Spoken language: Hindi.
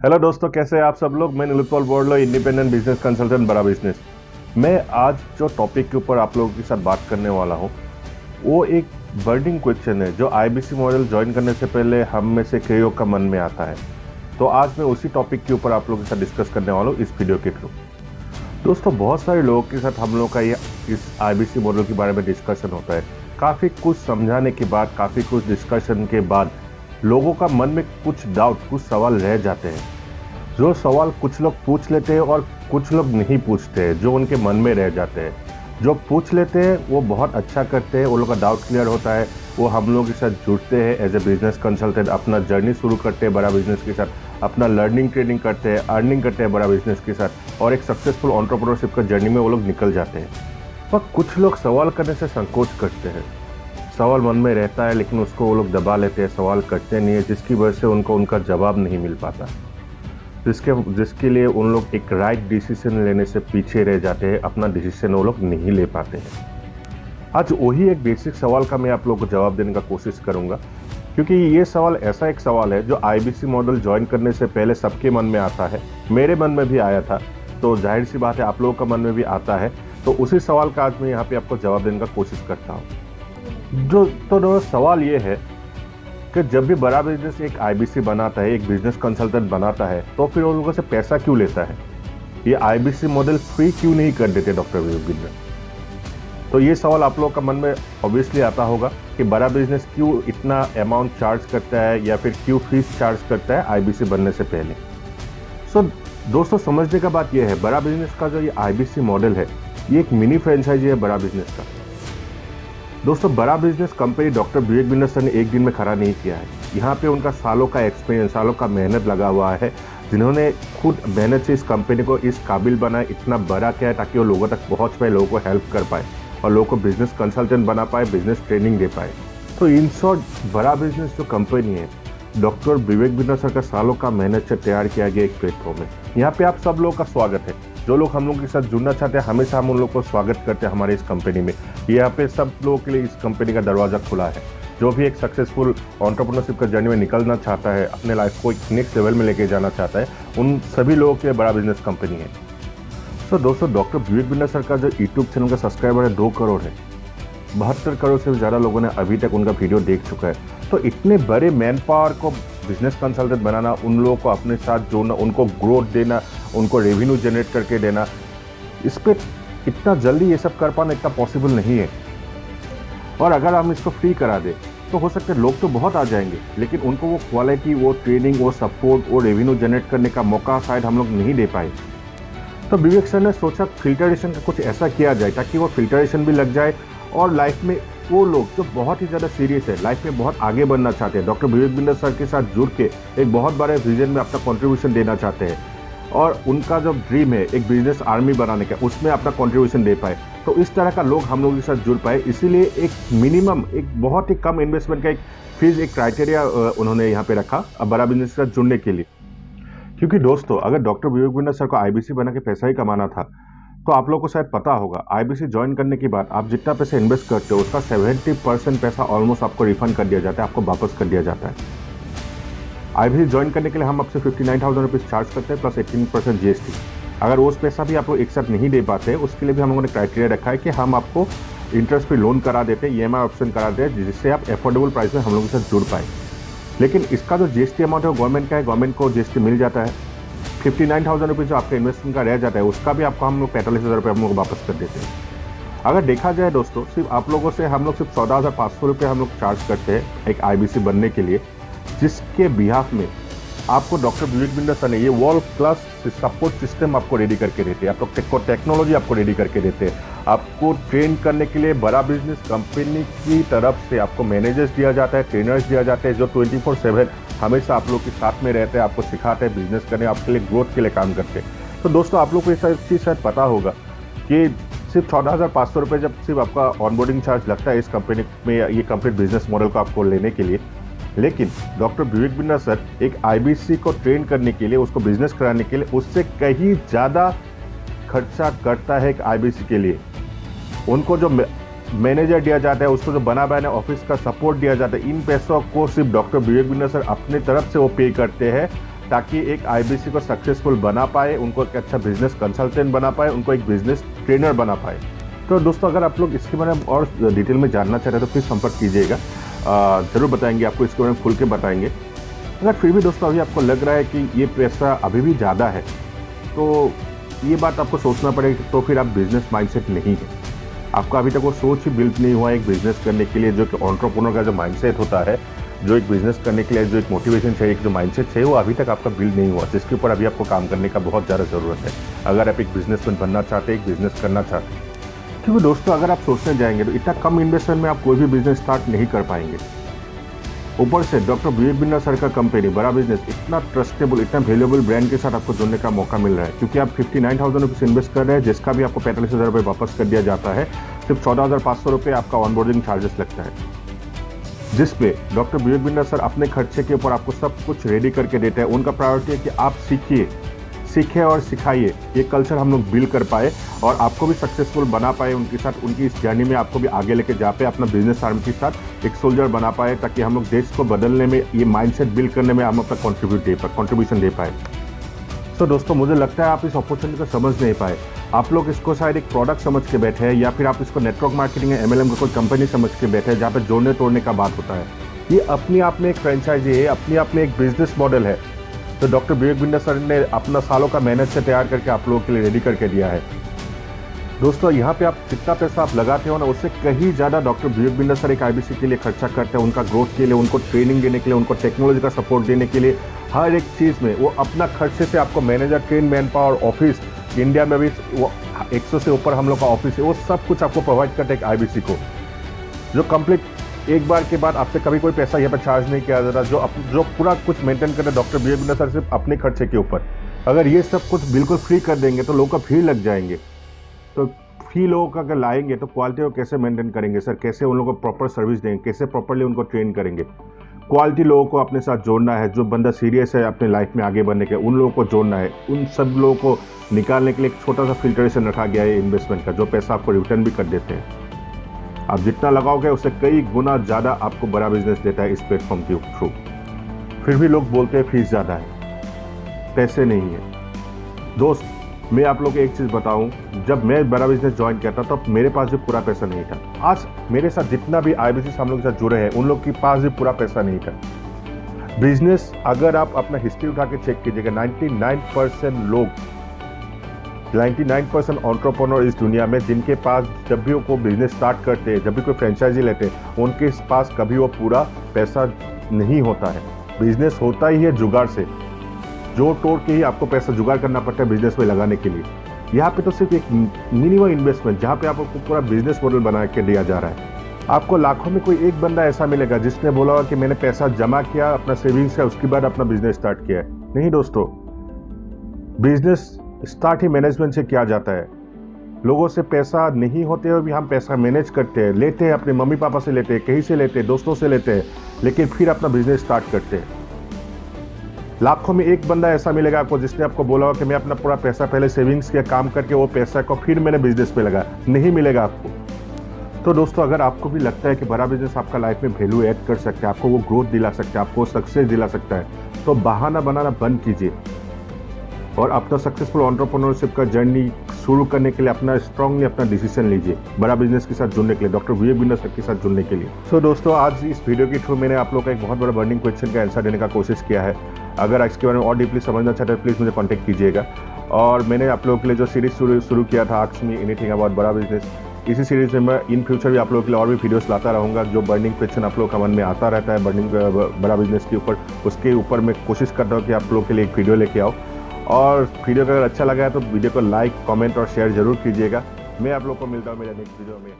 हेलो दोस्तों, कैसे हैं आप सब लोग। मैं निलुत्पल बोल रहा हूँ, इंडिपेंडेंट बिजनेस कंसल्टेंट बड़ा बिजनेस। मैं आज जो टॉपिक के ऊपर आप लोगों के साथ बात करने वाला हूँ वो एक बर्निंग क्वेश्चन है जो आईबीसी मॉडल ज्वाइन करने से पहले हम में से कईयों का मन में आता है। तो आज मैं उसी टॉपिक के ऊपर आप लोगों के साथ डिस्कस करने वाला हूँ इस वीडियो के थ्रू। दोस्तों, बहुत सारे लोगों के साथ हम लोग का ये इस आईबीसी मॉडल के बारे में डिस्कशन होता है। काफ़ी कुछ समझाने के बाद, काफ़ी कुछ डिस्कशन के बाद लोगों का मन में कुछ डाउट, कुछ सवाल रह जाते हैं। जो सवाल कुछ लोग पूछ लेते हैं और कुछ लोग नहीं पूछते हैं, जो उनके मन में रह जाते हैं। जो पूछ लेते हैं वो बहुत अच्छा करते हैं, वो लोग का डाउट क्लियर होता है, वो हम लोगों के साथ जुड़ते हैं एज ए बिजनेस कंसल्टेंट, अपना जर्नी शुरू करते हैं बड़ा बिजनेस के साथ, अपना लर्निंग ट्रेनिंग करते हैं, अर्निंग करते हैं बड़ा बिजनेस के साथ, और एक सक्सेसफुल एंटरप्रेन्योरशिप का जर्नी में वो लोग निकल जाते हैं। पर कुछ लोग सवाल करने से संकोच करते हैं। सवाल मन में रहता है लेकिन उसको वो लोग दबा लेते हैं, सवाल करते नहीं है, जिसकी वजह से उनको उनका जवाब नहीं मिल पाता, जिसके लिए उन लोग एक राइट डिसीजन लेने से पीछे रह जाते हैं, अपना डिसीजन वो लोग नहीं ले पाते हैं। आज वही एक बेसिक सवाल का मैं आप लोगों को जवाब देने का कोशिश करूंगा, क्योंकि ये सवाल ऐसा एक सवाल है जो आईबीसी मॉडल ज्वाइन करने से पहले सबके मन में आता है। मेरे मन में भी आया था, तो जाहिर सी बात है आप लोगों का मन में भी आता है। तो उसी सवाल का आज मैं यहाँ पे आपको जवाब देने का कोशिश करता हूँ। तो सवाल ये है कि जब भी बड़ा बिजनेस एक आईबीसी बनाता है, एक बिजनेस कंसल्टेंट बनाता है, तो फिर उन लोगों से पैसा क्यों लेता है? ये आईबीसी मॉडल फ्री क्यों नहीं कर देते डॉक्टर विवेक बिंदर? तो ये सवाल आप लोगों का मन में ऑब्वियसली आता होगा कि बड़ा बिजनेस क्यों इतना अमाउंट चार्ज करता है या फिर क्यों फीस चार्ज करता है आईबीसी बनने से पहले। सो दोस्तों, समझने का बात यह है, बड़ा बिजनेस का जो ये आईबीसी मॉडल है, ये एक मिनी फ्रेंचाइजी है बड़ा बिजनेस का। दोस्तों, बड़ा बिजनेस कंपनी डॉक्टर विवेक बिंदर सर ने एक दिन में खड़ा नहीं किया है। यहाँ पे उनका सालों का एक्सपीरियंस, सालों का मेहनत लगा हुआ है, जिन्होंने खुद मेहनत से इस कंपनी को इस काबिल बनाया, इतना बड़ा किया है ताकि वो लोगों तक पहुँच पाए, लोगों को हेल्प कर पाए और लोगों को बिजनेस कंसल्टेंट बना पाए, बिजनेस ट्रेनिंग दे पाए। तो इन शॉर्ट, बड़ा बिजनेस जो कंपनी है, डॉक्टर विवेक बिंदर सर का सालों का मेहनत से तैयार किया गया एक प्लेटफॉर्म है। यहाँ पे आप सब लोगों का स्वागत है। जो लोग हम लोगों के साथ जुड़ना चाहते हैं, हमेशा हम उन लोग को स्वागत करते हैं हमारे इस कंपनी में। यहाँ पे सब लोगों के लिए इस कंपनी का दरवाज़ा खुला है। जो भी एक सक्सेसफुल एंटरप्रेन्योरशिप का जर्नी में निकलना चाहता है, अपने लाइफ को एक नेक्स्ट लेवल में लेके जाना चाहता है, उन सभी लोगों के लिए बड़ा बिजनेस कंपनी है। तो दोस्तों, डॉक्टर विवेक बिंदर सर का जो यूट्यूब चैनल का सब्सक्राइबर है 2 करोड़ है। 72 करोड़ से ज़्यादा लोगों ने अभी तक उनका वीडियो देख चुका है। तो इतने बड़े मैन पावर को बिजनेस कंसल्टेंट बनाना, उन लोगों को अपने साथ जोड़ना, उनको ग्रोथ देना, उनको रेवेन्यू जनरेट करके देना, इस पर इतना जल्दी ये सब कर पाना इतना पॉसिबल नहीं है। और अगर हम इसको फ्री करा दें तो हो सकता है लोग तो बहुत आ जाएंगे, लेकिन उनको वो क्वालिटी, वो ट्रेनिंग, वो सपोर्ट, वो रेवेन्यू जनरेट करने का मौका शायद हम लोग नहीं दे पाए। तो विवेक सर ने सोचा फिल्टरेशन का कुछ ऐसा किया जाए ताकि वो फिल्टरेशन भी लग जाए और लाइफ में वो लोग जो बहुत ही ज़्यादा सीरियस है, लाइफ में बहुत आगे बढ़ना चाहते हैं, डॉक्टर विवेक बिंदर सर के साथ जुड़ के एक बहुत बड़े विजन में अपना कंट्रीब्यूशन देना चाहते हैं और उनका जो ड्रीम है एक बिजनेस आर्मी बनाने का, उसमें अपना कंट्रीब्यूशन दे पाए। तो इस तरह का लोग हम लोगों के साथ जुड़ पाए, इसीलिए एक मिनिमम, एक बहुत ही कम इन्वेस्टमेंट का एक फीस, एक क्राइटेरिया उन्होंने यहाँ पे रखा अब बड़ा बिजनेस के साथ जुड़ने के लिए। क्योंकि दोस्तों, अगर डॉक्टर विवेक बिंदर सर को आईबीसी बना के पैसा ही कमाना था तो आप लोगों को शायद पता होगा, आईबीसी ज्वाइन करने के बाद आप जितना पैसा इन्वेस्ट करते हो उसका 70% पैसा ऑलमोस्ट आपको रिफंड कर दिया जाता है, आपको वापस कर दिया जाता है। आईबीसी ज्वाइन करने के लिए हम आपसे 59,000 रुपीज़ चार्ज करते हैं प्लस 18% जीएसटी। अगर उस पैसा भी आप लोग एक साथ नहीं दे पाते, उसके लिए भी हम लोगों ने क्राइटेरिया रखा है कि हम आपको इंटरेस्ट फ्री लोन करा देते हैं, EMI ऑप्शन करा देते हैं, जिससे आप अफोर्डेबल प्राइस में हम लोगों के साथ जुड़ पाए। लेकिन इसका जो जीएसटी अमाउंट है वो गवर्नमेंट का है, गवर्नमेंट को जीएसटी मिल जाता है। 59,000 रुपीज़ जो आपका इन्वेस्टमेंट का रह जाता है, उसका भी आपको हम लोग 45,000 रुपये हम लोग वापस कर देते हैं। अगर देखा जाए दोस्तों, सिर्फ आप लोगों से हम लोग सिर्फ 14,500 रुपये हम लोग चार्ज करते हैं एक आईबीसी बनने के लिए, जिसके बिहाफ में आपको डॉक्टर विवेक बिंदर सर ने ये वर्ल्ड क्लास सपोर्ट सिस्टम आपको रेडी करके देते हैं, आपको टेक्नोलॉजी आपको रेडी करके देते हैं, आपको ट्रेन करने के लिए बड़ा बिजनेस कंपनी की तरफ से आपको मैनेजर्स दिया जाता है, ट्रेनर्स दिया जाते हैं, जो 24/7 हमेशा आप लोग के साथ में रहते हैं, आपको सिखाते हैं बिजनेस करने, आपके लिए ग्रोथ के लिए काम करते हैं। तो दोस्तों, आप लोग को ये चीज़ शायद पता होगा कि सिर्फ 14,500 रुपये जब सिर्फ आपका ऑनबोर्डिंग चार्ज लगता है इस कंपनी में, ये कंप्लीट बिजनेस मॉडल को आपको लेने के लिए, लेकिन डॉक्टर विवेक बिंदर सर एक आईबीसी को ट्रेन करने के लिए, उसको बिजनेस कराने के लिए उससे कहीं ज़्यादा खर्चा करता है एक आईबीसी के लिए। उनको जो मैनेजर दिया जाता है, उसको जो बना बनाने ऑफिस का सपोर्ट दिया जाता है, इन पैसों को सिर्फ डॉक्टर विवेक बिंदर सर अपने तरफ से वो पे करते हैं ताकि एक आईबीसी को सक्सेसफुल बना पाए, उनको एक अच्छा बिजनेस कंसल्टेंट बना पाए, उनको एक बिजनेस ट्रेनर बना पाए। तो दोस्तों अगर आप लोग इसके बारे में और डिटेल में जानना चाह रहे हैं तो प्लीज़ संपर्क कीजिएगा, ज़रूर बताएंगे आपको, इसके बारे में खुल के बताएंगे। अगर फिर भी दोस्तों अभी आपको लग रहा है कि ये पैसा अभी भी ज़्यादा है तो ये बात आपको सोचना पड़ेगा, तो फिर आप बिजनेस माइंडसेट नहीं है, आपका अभी तक वो सोच ही बिल्ड नहीं हुआ एक बिजनेस करने के लिए, जो कि एंटरप्रेन्योर का जो माइंडसेट होता है, जो एक बिजनेस करने के लिए जो एक मोटिवेशन चाहिए, एक जो माइंडसेट चाहिए, वो अभी तक आपका बिल्ड नहीं हुआ, जिसके ऊपर अभी आपको काम करने का बहुत ज़्यादा ज़रूरत है अगर आप एक बिजनेसमैन बनना चाहते हैं, एक बिजनेस करना चाहते हैं। क्योंकि दोस्तों अगर आप सोचने जाएंगे तो इतना कम इन्वेस्टमेंट में आप कोई भी बिजनेस स्टार्ट नहीं कर पाएंगे। ऊपर से डॉक्टर विवेक बिंद्रा सर का कंपनी बड़ा बिजनेस इतना ट्रस्टेबल, इतना वैल्यूएबल ब्रांड के साथ आपको जुड़ने का मौका मिल रहा है, क्योंकि आप 59,000 रुपीज़ इन्वेस्ट कर रहे हैं, जिसका भी आपको 45,000 रुपये वापस कर दिया जाता है। सिर्फ 14,500 रुपये आपका ऑनबोर्डिंग चार्जेस लगता है, जिसपे डॉक्टर विवेक बिंद्रा सर अपने खर्चे के ऊपर आपको सब कुछ रेडी करके देते हैं। उनका प्रायोरिटी है कि आप सीखें और सिखाइए, ये कल्चर हम लोग बिल्ड कर पाए और आपको भी सक्सेसफुल बना पाए उनके साथ, उनकी इस जर्नी में आपको भी आगे लेके जा पाए, अपना बिजनेस आर्मी के साथ एक सोल्जर बना पाए, ताकि हम लोग देश को बदलने में, ये माइंडसेट बिल्ड करने में हम अपना कंट्रीब्यूशन दे पाए। तो दोस्तों मुझे लगता है आप इस अपॉर्चुनिटी को समझ नहीं पाए, आप लोग इसको शायद एक प्रोडक्ट समझ के बैठे हैं, या फिर आप इसको नेटवर्क मार्केटिंग या MLM को कोई कंपनी समझ के बैठे हैं, जहाँ पे जोड़ने तोड़ने का बात होता है। ये अपने आप में एक फ्रेंचाइजी है, अपने आप में एक बिजनेस मॉडल है, तो डॉक्टर विवेक बिंद्रा सर ने अपना सालों का मेहनत से तैयार करके आप लोगों के लिए रेडी करके दिया है। दोस्तों यहाँ पे आप जितना पैसा आप लगाते हो ना, उससे कहीं ज़्यादा डॉक्टर विवेक बिंद्रा सर एक आईबीसी के लिए खर्चा करते हैं, उनका ग्रोथ के लिए, उनको ट्रेनिंग देने के लिए, उनको टेक्नोलॉजी का सपोर्ट देने के लिए, हर एक चीज़ में वो अपना खर्चे से आपको manager, train man power, office, India में भी वो 100 से ऊपर हम लोग का ऑफिस है, वो सब कुछ आपको प्रोवाइड करते हैं एक आईबीसी को, जो कंप्लीट एक बार के बाद आपसे कभी कोई पैसा यहाँ पर चार्ज नहीं किया जाता, जो पूरा कुछ मेंटेन करते डॉक्टर विवेक बिंद्रा सर सिर्फ अपने खर्चे के ऊपर। अगर ये सब कुछ बिल्कुल फ्री कर देंगे तो लोगों का भीड़ लग जाएंगे, तो फ्री लोगों का अगर लाएंगे तो क्वालिटी को कैसे मेंटेन करेंगे सर, कैसे उन लोगों को प्रॉपर सर्विस देंगे, कैसे प्रॉपरली उनको ट्रेन करेंगे। क्वालिटी लोगों को अपने साथ जोड़ना है, जो बंदा सीरियस है अपने लाइफ में आगे बढ़ने के, उन लोगों को जोड़ना है। उन सब लोगों को निकालने के लिए एक छोटा सा फिल्ट्रेशन रखा गया है इन्वेस्टमेंट का, जो पैसा आपको रिटर्न भी कर देते हैं। आप जितना लगाओगे उससे कई गुना ज़्यादा आपको बड़ा बिजनेस देता है इस प्लेटफॉर्म के थ्रू। फिर भी लोग बोलते हैं फीस ज़्यादा है, पैसे नहीं है। दोस्त मैं आप लोग को एक चीज़ बताऊं, जब मैं बड़ा बिजनेस ज्वाइन किया था तब मेरे पास भी पूरा पैसा नहीं था। आज मेरे साथ जितना भी आईबीसी हम लोग के साथ जुड़े हैं, उन लोग के पास भी पूरा पैसा नहीं था। बिजनेस अगर आप अपना हिस्ट्री उठा के चेक कीजिएगा, 99% लोग, 99% एंटरप्रेन्योर इस दुनिया में, जिनके पास जब भी वो कोई बिजनेस स्टार्ट करते हैं, जब भी कोई फ्रेंचाइजी लेते हैं, उनके पास कभी वो पूरा पैसा नहीं होता है। बिजनेस होता ही है जुगाड़ से, जोड़ तोड़ के ही आपको पैसा जुगाड़ करना पड़ता है बिजनेस में लगाने के लिए। यहाँ पे तो सिर्फ एक मिनिमम इन्वेस्टमेंट, जहाँ पे आपको पूरा बिजनेस मॉडल बना के दिया जा रहा है। आपको लाखों में कोई एक बंदा ऐसा मिलेगा जिसने बोला कि मैंने पैसा जमा किया अपना सेविंग्स का, उसके बाद अपना बिजनेस स्टार्ट किया है। नहीं दोस्तों, बिजनेस स्टार्ट ही मैनेजमेंट से किया जाता है। लोगों से पैसा नहीं होते हुए भी हम पैसा मैनेज करते हैं, लेते हैं, अपने मम्मी पापा से लेते हैं, कहीं से लेते हैं, दोस्तों से लेते हैं, लेकिन फिर अपना बिजनेस स्टार्ट करते हैं। लाखों में एक बंदा ऐसा मिलेगा आपको जिसने आपको बोला हो कि मैं अपना पूरा पैसा पहले सेविंग्स किया, काम करके वो पैसा को फिर मैंने बिजनेस पे लगा। नहीं मिलेगा आपको। तो दोस्तों अगर आपको भी लगता है कि बड़ा बिजनेस आपका लाइफ में वैल्यू ऐड कर सकता है, आपको वो ग्रोथ दिला सकता है, आपको सक्सेस दिला सकता है, तो बहाना बनाना बंद कीजिए और अपना सक्सेसफुल एंटरप्रेन्योरशिप का जर्नी शुरू करने के लिए अपना स्ट्रांगली अपना डिसीजन लीजिए बड़ा बिजनेस के साथ जुड़ने के लिए, डॉक्टर विवेक बिंद्रा सर के साथ जुड़ने के लिए। सो दोस्तों आज इस वीडियो के थ्रू मैंने आप लोग का एक बहुत बड़ा बर्निंग क्वेश्चन का आंसर देने का कोशिश किया है। अगर इसके बारे में और डीपली समझना चाहते हैं प्लीज़ मुझे कॉन्टैक्ट कीजिएगा। और मैंने आप लोगों के लिए जो सीरीज शुरू किया था आस्क मी एनीथिंग अबाउट बड़ा बिजनेस, इसी सीरीज में मैं इन फ्यूचर भी आप लोगों के लिए और भी वीडियोस लाता रहूँगा। जो बर्निंग क्वेश्चन आप लोगों का मन में आता रहता है बर्निंग बड़ा बिजनेस के ऊपर, उसके ऊपर मैं कोशिश करता हूँ कि आप लोगों के लिए एक वीडियो लेके आओ। और वीडियो अगर अच्छा लगा है तो वीडियो को लाइक, कमेंट और शेयर जरूर कीजिएगा। मैं आप लोगों को मिलता हूँ मेरे नेक्स्ट वीडियो में।